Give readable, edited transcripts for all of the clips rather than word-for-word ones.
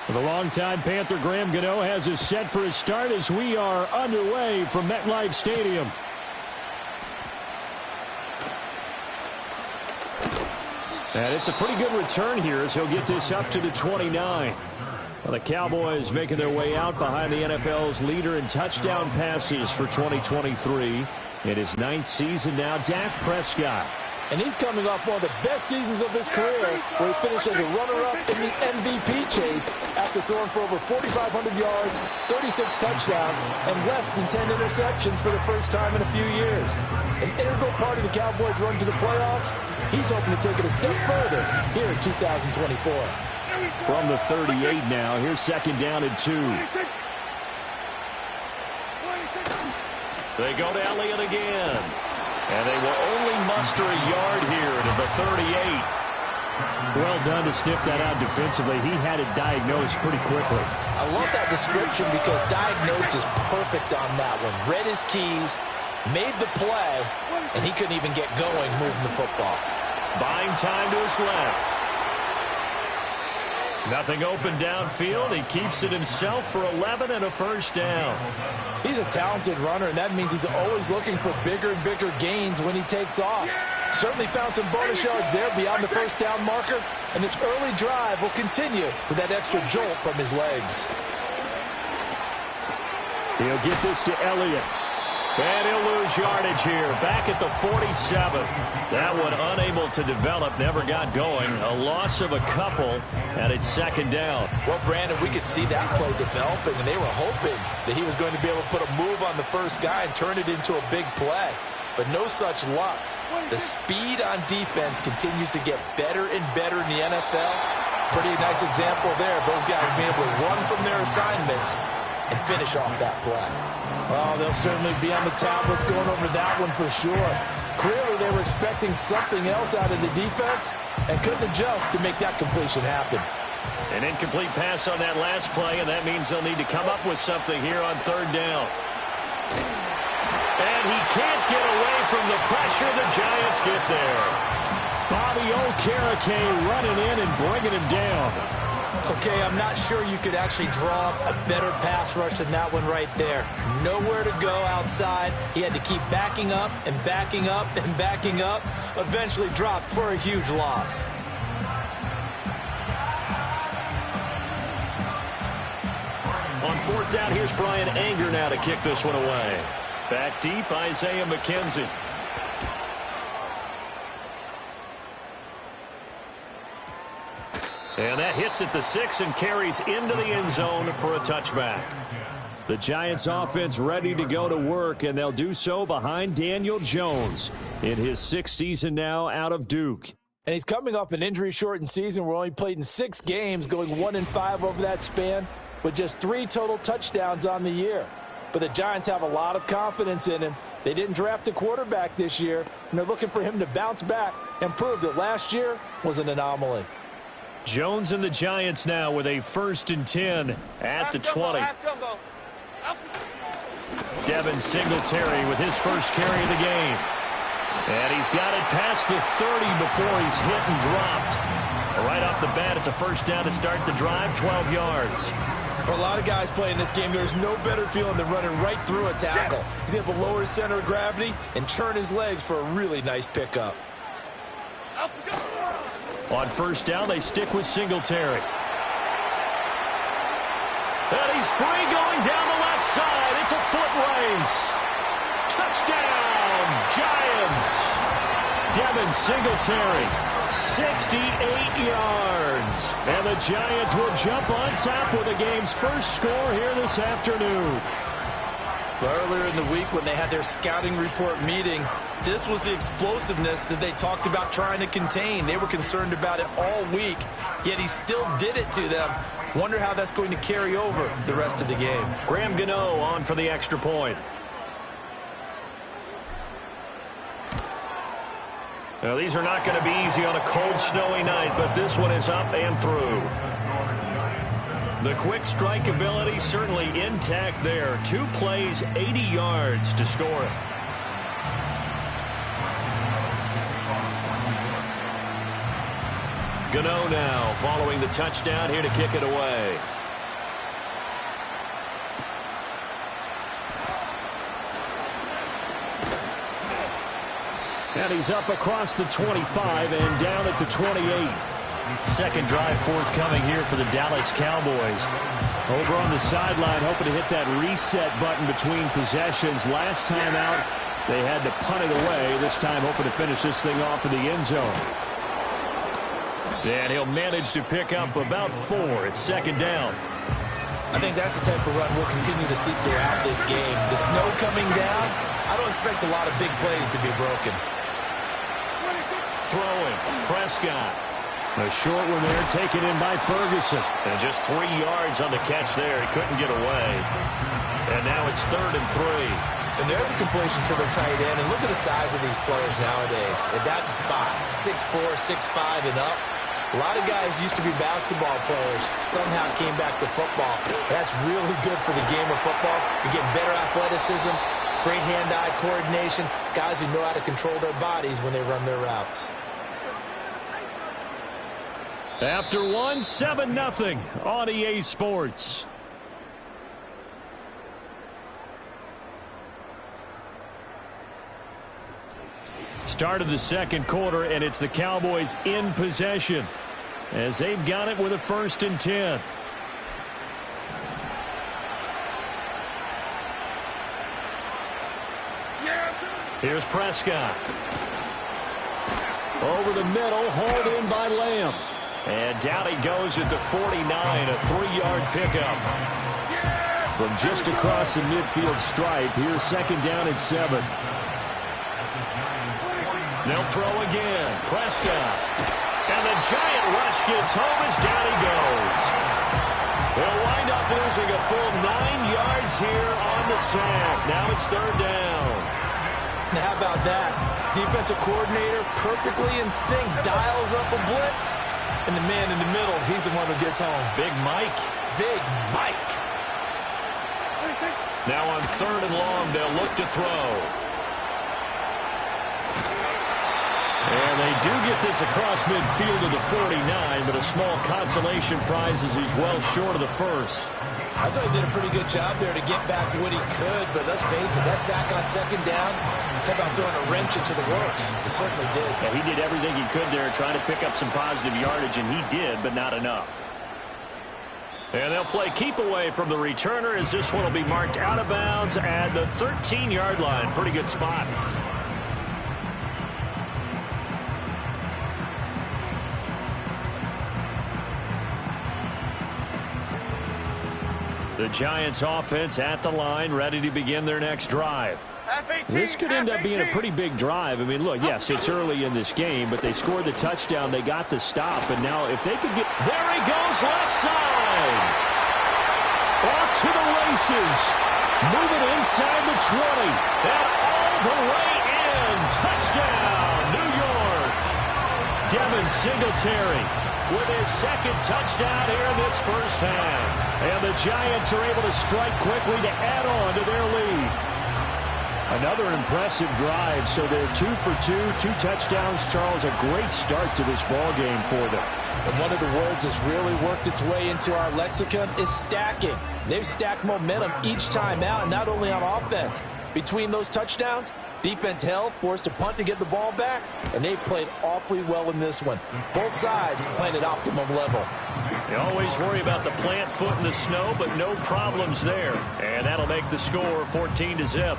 The longtime Panther Graham Gano has us set for his start as we are underway from MetLife Stadium. And it's a pretty good return here as he'll get this up to the 29. Well, the Cowboys making their way out behind the NFL's leader in touchdown passes for 2023. In his 9th season now, Dak Prescott. And he's coming off one of the best seasons of his career, where he finished as a runner-up in the MVP chase after throwing for over 4,500 yards, 36 touchdowns, and less than 10 interceptions for the first time in a few years. An integral part of the Cowboys' run to the playoffs. He's hoping to take it a step further here in 2024. From the 38 now, here's second down and 2. They go to Elliott again. And they will only muster a yard here to the 38. Well done to sniff that out defensively. He had it diagnosed pretty quickly. I love that description because diagnosed is perfect on that one. Read his keys, made the play, and he couldn't even get going moving the football. Buying time to his left. Nothing open downfield. He keeps it himself for 11 and a first down. He's a talented runner, and that means he's always looking for bigger and bigger gains when he takes off. Certainly found some bonus yards there beyond the first down marker, and this early drive will continue with that extra jolt from his legs. He'll get this to Elliott. And he'll lose yardage here. Back at the 47. That one unable to develop, never got going. A loss of a couple, and it's second down. Well, Brandon, we could see that play developing, and they were hoping that he was going to be able to put a move on the first guy and turn it into a big play. But no such luck. The speed on defense continues to get better and better in the NFL. Pretty nice example there of those guys being able to run from their assignments and finish off that play. Well, they'll certainly be on the tablets going over that one for sure. Clearly, they were expecting something else out of the defense and couldn't adjust to make that completion happen. An incomplete pass on that last play, and that means they'll need to come up with something here on third down. And he can't get away from the pressure. The Giants get there. Bobby Okereke running in and bringing him down. Okay, I'm not sure you could actually draw up a better pass rush than that one right there. Nowhere to go outside. He had to keep backing up and backing up and backing up. Eventually dropped for a huge loss. On fourth down, here's Brian Anger now to kick this one away. Back deep, Isaiah McKenzie. And that hits at the 6 and carries into the end zone for a touchback. The Giants offense ready to go to work, and they'll do so behind Daniel Jones in his 6th season now out of Duke. And he's coming off an injury-shortened season where he only played in 6 games, going 1-5 over that span, with just 3 total touchdowns on the year. But the Giants have a lot of confidence in him. They didn't draft a quarterback this year, and they're looking for him to bounce back and prove that last year was an anomaly. Jones and the Giants now with a 1st and 10 at the 20. Devin Singletary with his first carry of the game. And he's got it past the 30 before he's hit and dropped. Right off the bat, it's a first down to start the drive, 12 yards. For a lot of guys playing this game, there's no better feeling than running right through a tackle. He's able to lower his center of gravity and churn his legs for a really nice pickup. On first down, they stick with Singletary. And he's free going down the left side. It's a foot race. Touchdown, Giants. Devin Singletary, 68 yards. And the Giants will jump on top with the game's first score here this afternoon. Earlier in the week when they had their scouting report meeting, this was the explosiveness that they talked about trying to contain. They were concerned about it all week, yet he still did it to them. Wonder how that's going to carry over the rest of the game. Graham Gano on for the extra point. Now, these are not going to be easy on a cold, snowy night, but this one is up and through. The quick strike ability certainly intact there. 2 plays, 80 yards to score it. Gano now following the touchdown here to kick it away. And he's up across the 25 and down at the 28. Second drive forthcoming here for the Dallas Cowboys. Over on the sideline, hoping to hit that reset button between possessions. Last time out, they had to punt it away. This time hoping to finish this thing off in the end zone. And he'll manage to pick up about 4. It's second down. I think that's the type of run we'll continue to see throughout this game. The snow coming down, I don't expect a lot of big plays to be broken. Throwing, Prescott. A short one there, taken in by Ferguson. And just 3 yards on the catch there. He couldn't get away. And now it's 3rd and 3. And there's a completion to the tight end. And look at the size of these players nowadays. At that spot, 6'4", 6'5", and up. A lot of guys used to be basketball players, somehow came back to football. That's really good for the game of football. You're getting better athleticism, great hand-eye coordination, guys who know how to control their bodies when they run their routes. After one, 7-0 on EA Sports. Start of the second quarter, and it's the Cowboys in possession as they've got it with a 1st and 10. Here's Prescott. Over the middle, hauled in by Lamb. And down he goes at the 49, a 3-yard pickup. From just across the midfield stripe, here's second down and 7. They'll throw again. Prescott. And the giant rush gets home as down he goes. They'll wind up losing a full 9 yards here on the sack. Now it's 3rd down. Now how about that? Defensive coordinator perfectly in sync, dials up a blitz. And the man in the middle, he's the one who gets home. Big Mike. Big Mike. Now on 3rd and long, they'll look to throw. And they do get this across midfield to the 49, but a small consolation prize as he's well short of the 1st. I thought he did a pretty good job there to get back what he could, but let's face it, that sack on 2nd down, talk about throwing a wrench into the works. It certainly did. Yeah, he did everything he could there trying to pick up some positive yardage, and he did, but not enough. And they'll play keep away from the returner as this one will be marked out of bounds at the 13-yard line. Pretty good spot. The Giants offense at the line, ready to begin their next drive. This could end up being a pretty big drive. I mean, look, yes, it's early in this game, but they scored the touchdown, they got the stop, and now if they could get... There he goes, left side! Off to the races. Moving inside the 20. And all the way in. Touchdown, New York. Devin Singletary with his 2nd touchdown here in this 1st half. And the Giants are able to strike quickly to add on to their lead. Another impressive drive, so they're 2 for 2, 2 touchdowns. Charles, a great start to this ball game for them. And one of the words that's really worked its way into our lexicon is stacking. They've stacked momentum each time out, and not only on offense. Between those touchdowns, defense held, forced to punt to get the ball back, and they've played awfully well in this one. Both sides playing at optimum level. You always worry about the plant foot in the snow, but no problems there. And that'll make the score 14-0.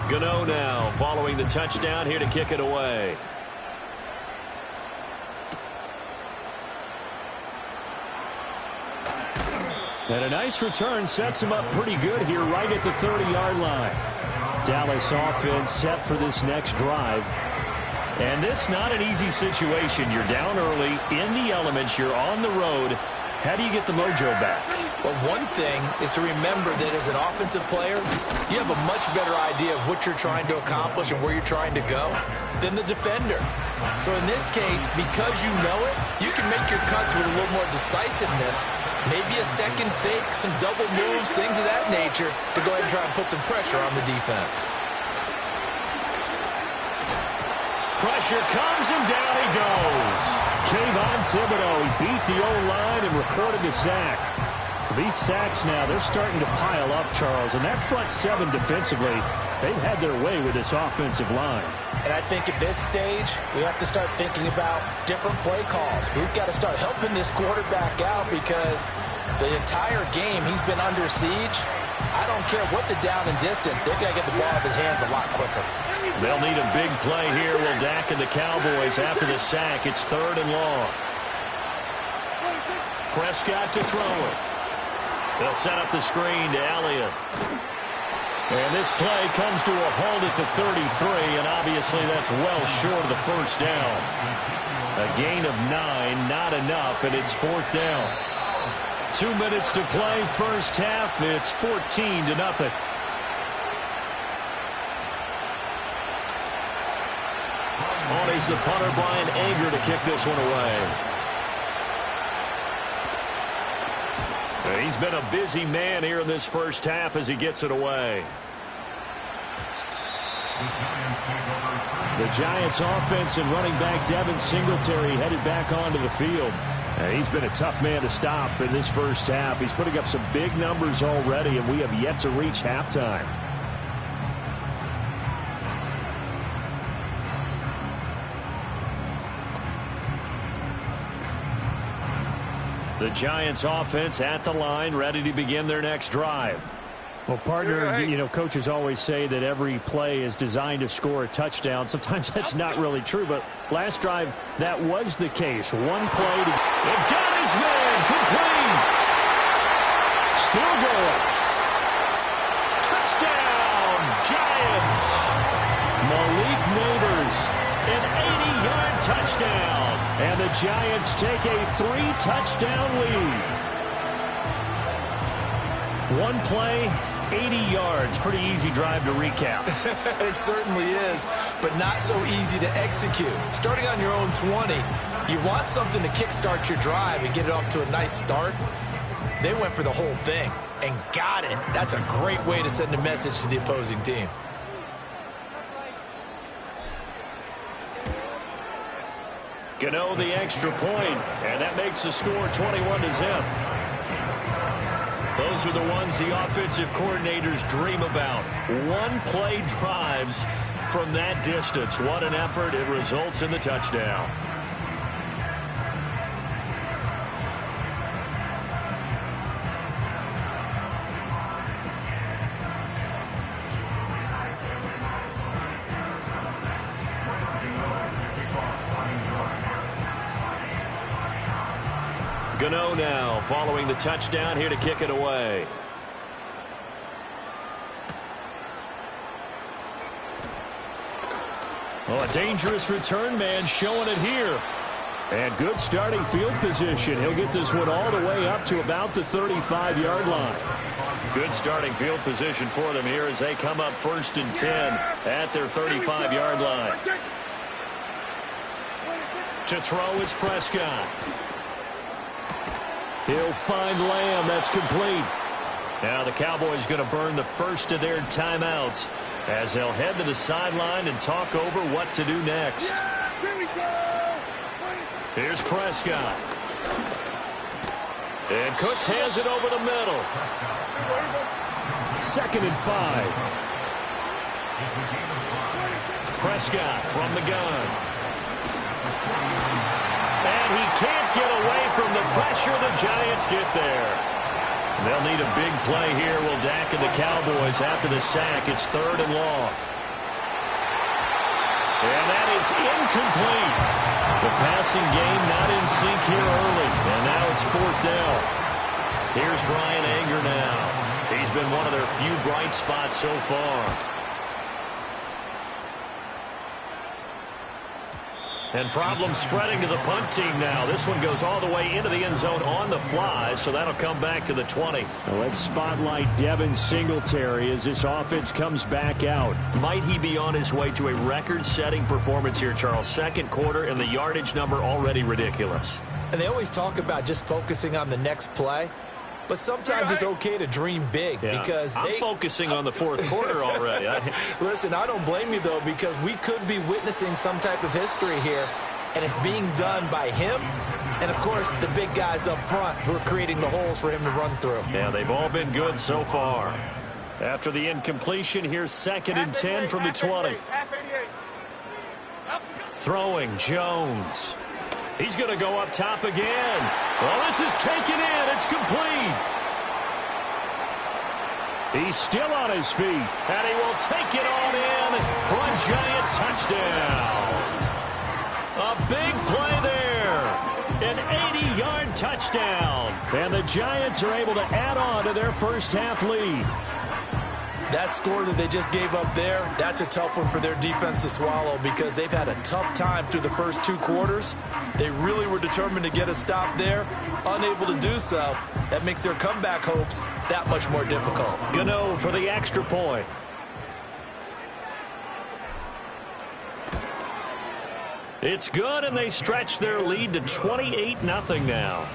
Gano now following the touchdown here to kick it away. And a nice return sets him up pretty good here right at the 30-yard line. Dallas offense set for this next drive. And this not an easy situation. You're down early, in the elements, you're on the road. How do you get the mojo back? Well, one thing is to remember that as an offensive player, you have a much better idea of what you're trying to accomplish and where you're trying to go than the defender. So in this case, because you know it, you can make your cuts with a little more decisiveness. Maybe a second fake, some double moves, things of that nature to go ahead and try and put some pressure on the defense. Pressure comes, and down he goes. Kayvon Thibodeau, he beat the O-line and recorded the sack. These sacks now, they're starting to pile up, Charles. And that front seven defensively, they've had their way with this offensive line. And I think at this stage, we have to start thinking about different play calls. We've got to start helping this quarterback out because the entire game he's been under siege. I don't care what the down and distance. They've got to get the ball out of his hands a lot quicker. They'll need a big play here. Will Dak and the Cowboys after the sack. It's 3rd and long. Prescott to throw it. They'll set up the screen to Elliott. And this play comes to a halt at the 33, and obviously that's well short of the first down. A gain of 9, not enough, and it's 4th down. 2 minutes to play, first half. It's 14-0. On is the punter, Brian Anger, to kick this one away. He's been a busy man here in this first half as he gets it away. The Giants offense and running back Devin Singletary headed back onto the field. He's been a tough man to stop in this first half. He's putting up some big numbers already, and we have yet to reach halftime. The Giants offense at the line, ready to begin their next drive. Well, partner, you know, coaches always say that every play is designed to score a touchdown. Sometimes that's not really true, but last drive, that was the case. One play to... It got his man, complete. Still going. Touchdown, Giants. Malik Nabers, an 80-yard touchdown. And the Giants take a 3-touchdown lead. One play, 80 yards. Pretty easy drive to recap. It certainly is, but not so easy to execute. Starting on your own 20, you want something to kickstart your drive and get it off to a nice start. They went for the whole thing and got it. That's a great way to send a message to the opposing team. Gano the extra point, and that makes the score 21-0. Those are the ones the offensive coordinators dream about. One-play drives from that distance. What an effort. It results in the touchdown. Gano now following the touchdown here to kick it away. Oh, a dangerous return man showing it here. And good starting field position. He'll get this one all the way up to about the 35-yard line. Good starting field position for them here as they come up 1st and 10 at their 35-yard line. To throw is Prescott. He'll find Lamb. That's complete. Now the Cowboys going to burn the first of their timeouts as they'll head to the sideline and talk over what to do next. Here's Prescott. And Cooks has it over the middle. 2nd and 5. Prescott from the gun. And he can't get away from the pressure. The Giants get there. They'll need a big play here. Will Dak and the Cowboys after the sack. It's 3rd and long. And that is incomplete. The passing game not in sync here early. And now it's 4th down. Here's Brian Anger now. He's been one of their few bright spots so far. And problems spreading to the punt team now. This one goes all the way into the end zone on the fly, so that'll come back to the 20. Well, let's spotlight Devin Singletary as this offense comes back out. Might he be on his way to a record-setting performance here, Charles? 2nd quarter, and the yardage number already ridiculous. And they always talk about just focusing on the next play. But sometimes it's okay to dream big because I'm focusing on the fourth quarter already. Listen, I don't blame you, though, because we could be witnessing some type of history here, and it's being done by him and, of course, the big guys up front who are creating the holes for him to run through. Yeah, they've all been good so far. After the incompletion, here's 2nd and 10 from the 20. Throwing Jones. He's going to go up top again. Well, this is taken in. It's complete. He's still on his feet, and he will take it on in for a giant touchdown. A big play there. An 80-yard touchdown. And the Giants are able to add on to their first half lead. That score that they just gave up there, that's a tough one for their defense to swallow because they've had a tough time through the first 2 quarters. They really were determined to get a stop there, unable to do so. That makes their comeback hopes that much more difficult. Gano for the extra point. It's good, and they stretch their lead to 28-0 now.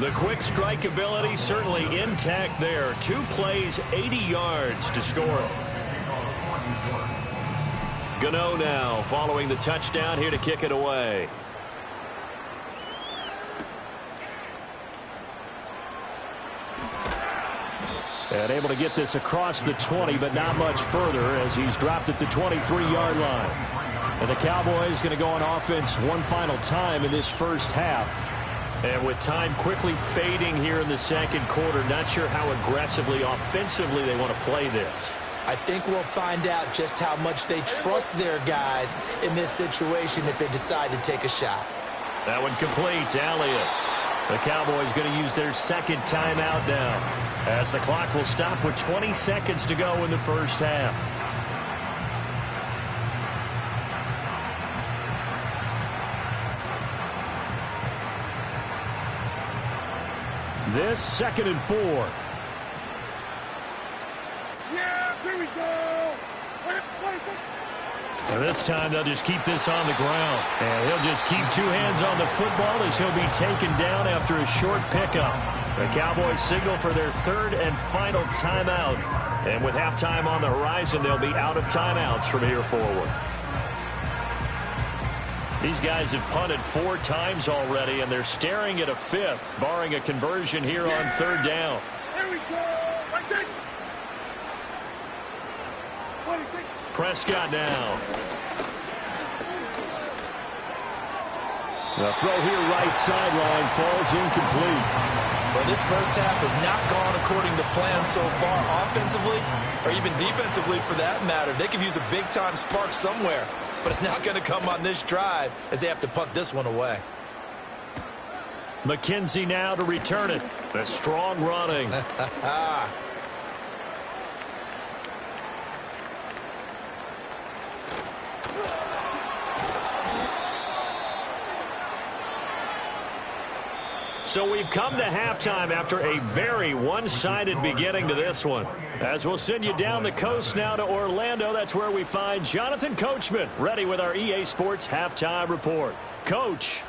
The quick strike ability certainly intact there. 2 plays, 80 yards to score. Gano now following the touchdown here to kick it away. And able to get this across the 20, but not much further as he's dropped at the 23-yard line. And the Cowboys going to go on offense one final time in this first half. And with time quickly fading here in the second quarter, not sure how aggressively, offensively they want to play this. I think we'll find out just how much they trust their guys in this situation if they decide to take a shot. That one complete to Elliott. The Cowboys going to use their 2nd timeout now, as the clock will stop with 20 seconds to go in the first half. This 2nd and 4. Yeah, here we go. And this time they'll just keep this on the ground. And he'll just keep 2 hands on the football as he'll be taken down after a short pickup. The Cowboys signal for their 3rd and final timeout. And with halftime on the horizon, they'll be out of timeouts from here forward. These guys have punted 4 times already, and they're staring at a 5th, barring a conversion here on 3rd down. Here we go. That's it. Prescott now. The throw here right sideline falls incomplete. Well, this first half has not gone according to plan so far offensively or even defensively for that matter. They could use a big-time spark somewhere, but it's not going to come on this drive as they have to punt this one away. McKenzie now to return it. A strong running. So we've come to halftime after a very one-sided beginning to this one. As we'll send you down the coast now to Orlando, that's where we find Jonathan Coachman ready with our EA Sports Halftime Report. Coach.